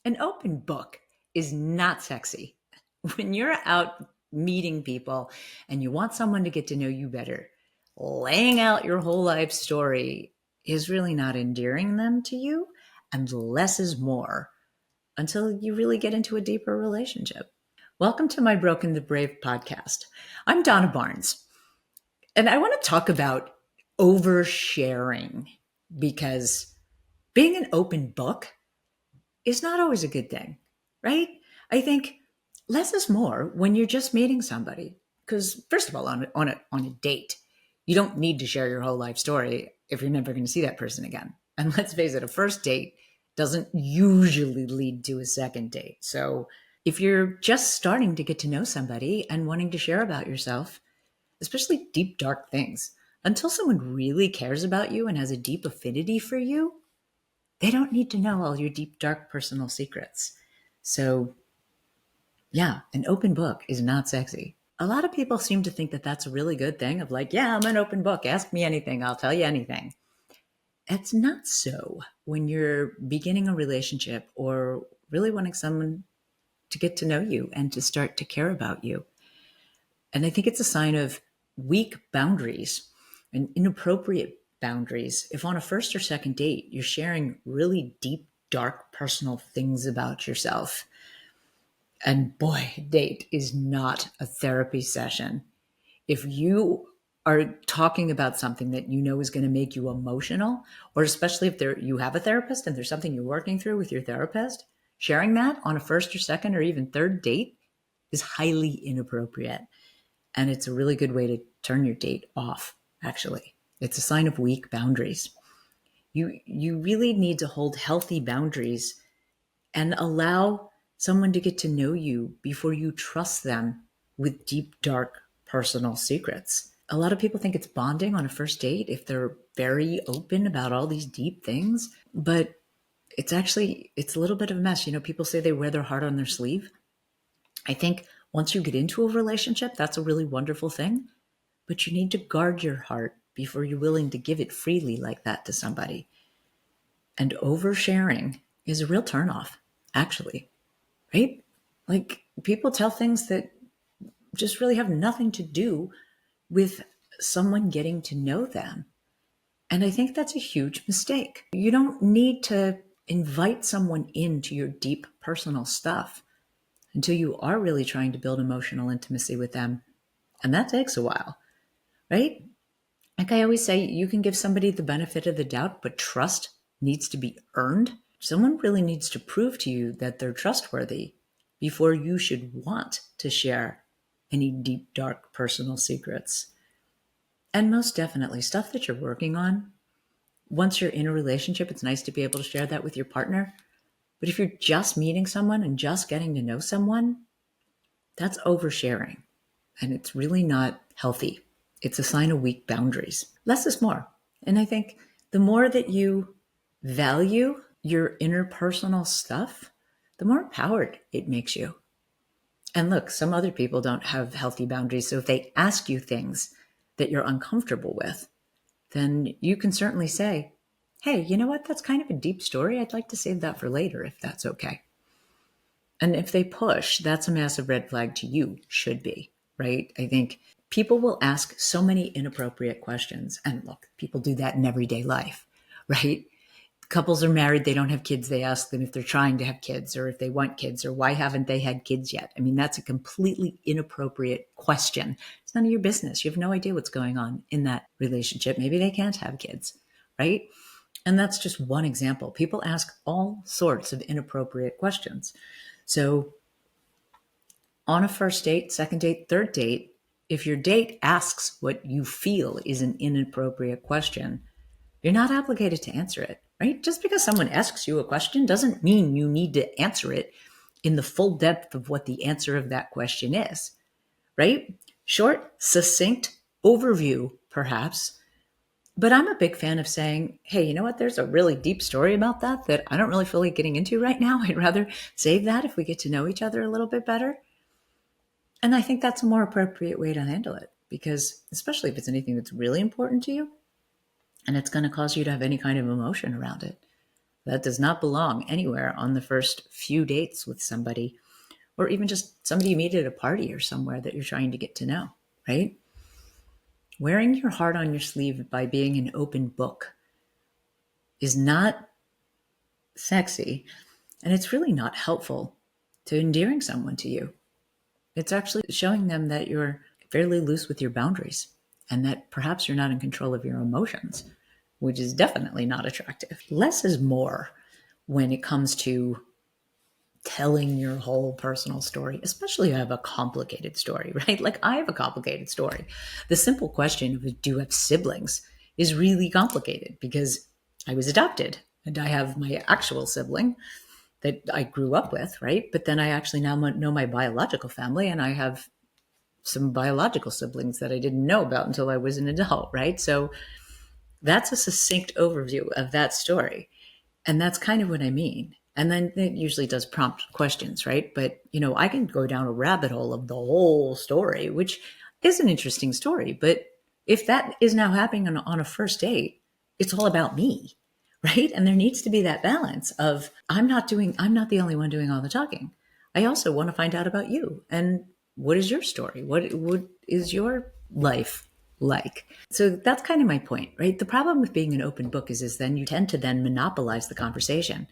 An open book is not sexy. When you're out meeting people and you want someone to get to know you better, laying out your whole life story is really not endearing them to you, and less is more until you really get into a deeper relationship. Welcome to my Broken the Brave podcast. I'm Donna Barnes, and I want to talk about oversharing because being an open book is not always a good thing, right? I think less is more when you're just meeting somebody. Because first of all, on a date, you don't need to share your whole life story if you're never going to see that person again. And let's face it, a first date doesn't usually lead to a second date. So if you're just starting to get to know somebody and wanting to share about yourself, especially deep, dark things, until someone really cares about you and has a deep affinity for you, they don't need to know all your deep, dark personal secrets. So, yeah, an open book is not sexy. A lot of people seem to think that that's a really good thing of like, yeah, I'm an open book. Ask me anything. I'll tell you anything. It's not so when you're beginning a relationship or really wanting someone to get to know you and to start to care about you. And I think it's a sign of weak boundaries and inappropriate boundaries. If on a first or second date, you're sharing really deep, dark, personal things about yourself. And boy, date is not a therapy session. If you are talking about something that you know is going to make you emotional, or especially if you have a therapist and there's something you're working through with your therapist, sharing that on a first or second or even third date is highly inappropriate. And it's a really good way to turn your date off, actually. It's a sign of weak boundaries. You really need to hold healthy boundaries and allow someone to get to know you before you trust them with deep, dark personal secrets. A lot of people think it's bonding on a first date if they're very open about all these deep things, but it's a little bit of a mess. People say they wear their heart on their sleeve. I think once you get into a relationship, that's a really wonderful thing, but you need to guard your heart before you're willing to give it freely like that to somebody. And oversharing is a real turnoff, actually, right? Like people tell things that just really have nothing to do with someone getting to know them. And I think that's a huge mistake. You don't need to invite someone into your deep personal stuff until you are really trying to build emotional intimacy with them. And that takes a while, right? Like I always say, you can give somebody the benefit of the doubt, but trust needs to be earned. Someone really needs to prove to you that they're trustworthy before you should want to share any deep, dark personal secrets. And most definitely, stuff that you're working on, once you're in a relationship, it's nice to be able to share that with your partner. But if you're just meeting someone and just getting to know someone, that's oversharing. And it's really not healthy. It's a sign of weak boundaries. Less is more. And I think the more that you value your interpersonal stuff, the more empowered it makes you. And look, some other people don't have healthy boundaries. So if they ask you things that you're uncomfortable with, then you can certainly say, hey, you know what? That's kind of a deep story. I'd like to save that for later if that's okay. And if they push, that's a massive red flag to you, should be, right? I think people will ask so many inappropriate questions. And look, people do that in everyday life, right? Couples are married, they don't have kids. They ask them if they're trying to have kids or if they want kids or why haven't they had kids yet? I mean, that's a completely inappropriate question. It's none of your business. You have no idea what's going on in that relationship. Maybe they can't have kids, right? And that's just one example. People ask all sorts of inappropriate questions. So on a first date, second date, third date, if your date asks what you feel is an inappropriate question, you're not obligated to answer it, right? Just because someone asks you a question doesn't mean you need to answer it in the full depth of what the answer of that question is, right? Short, succinct overview, perhaps. But I'm a big fan of saying, hey, you know what? There's a really deep story about that I don't really feel like getting into right now. I'd rather save that if we get to know each other a little bit better. And I think that's a more appropriate way to handle it because, especially if it's anything that's really important to you and it's going to cause you to have any kind of emotion around it, That does not belong anywhere on the first few dates with somebody, or even just somebody you meet at a party or somewhere that you're trying to get to know, right? Wearing your heart on your sleeve by being an open book is not sexy, and it's really not helpful to endearing someone to you. It's actually showing them that you're fairly loose with your boundaries and that perhaps you're not in control of your emotions, which is definitely not attractive. Less is more when it comes to telling your whole personal story, especially if you have a complicated story, right? Like I have a complicated story. The simple question of do you have siblings is really complicated because I was adopted and I have my actual sibling that I grew up with, right? But then I actually now know my biological family, and I have some biological siblings that I didn't know about until I was an adult, right? So that's a succinct overview of that story. And that's kind of what I mean. And then it usually does prompt questions, right? But, I can go down a rabbit hole of the whole story, which is an interesting story. But if that is now happening on a first date, it's all about me, right? And there needs to be that balance of I'm not the only one doing all the talking. I also want to find out about you. And what is your story? What is your life like? So that's kind of my point, right? The problem with being an open book is then you tend to then monopolize the conversation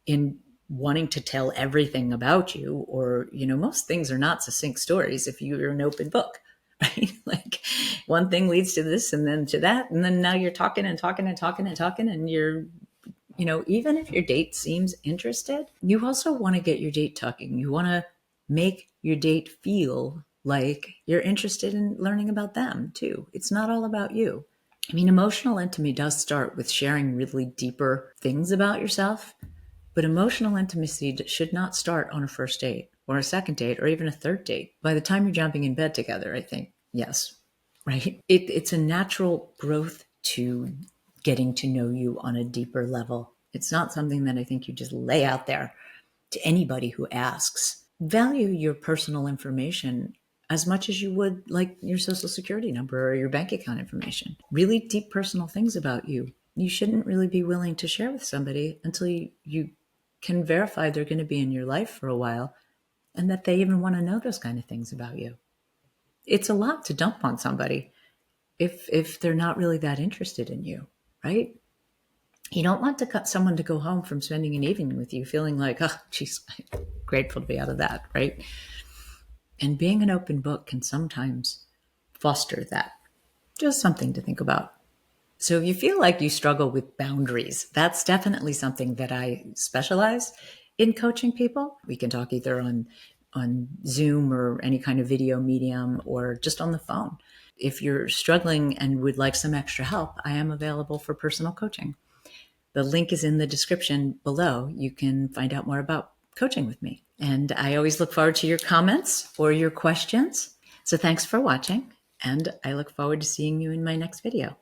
in wanting to tell everything about you, or, most things are not succinct stories if you're an open book, right? Like one thing leads to this and then to that. And then now you're talking and talking and talking and talking. And you're, even if your date seems interested, you also want to get your date talking. You want to make your date feel like you're interested in learning about them too. It's not all about you. I mean, emotional intimacy does start with sharing really deeper things about yourself, but emotional intimacy should not start on a first date or a second date or even a third date. By the time you're jumping in bed together, I think, yes, right? It's a natural growth to getting to know you on a deeper level. It's not something that I think you just lay out there to anybody who asks. Value your personal information as much as you would like your social security number or your bank account information. Really deep personal things about you. You shouldn't really be willing to share with somebody until you can verify they're going to be in your life for a while and that they even want to know those kind of things about you. It's a lot to dump on somebody if they're not really that interested in you, right? You don't want someone to go home from spending an evening with you feeling like, oh, geez, I'm grateful to be out of that, right? And being an open book can sometimes foster that. Just something to think about. So if you feel like you struggle with boundaries, that's definitely something that I specialize in coaching people. We can talk either on Zoom or any kind of video medium or just on the phone. If you're struggling and would like some extra help, I am available for personal coaching. The link is in the description below. You can find out more about coaching with me. And I always look forward to your comments or your questions. So thanks for watching, and I look forward to seeing you in my next video.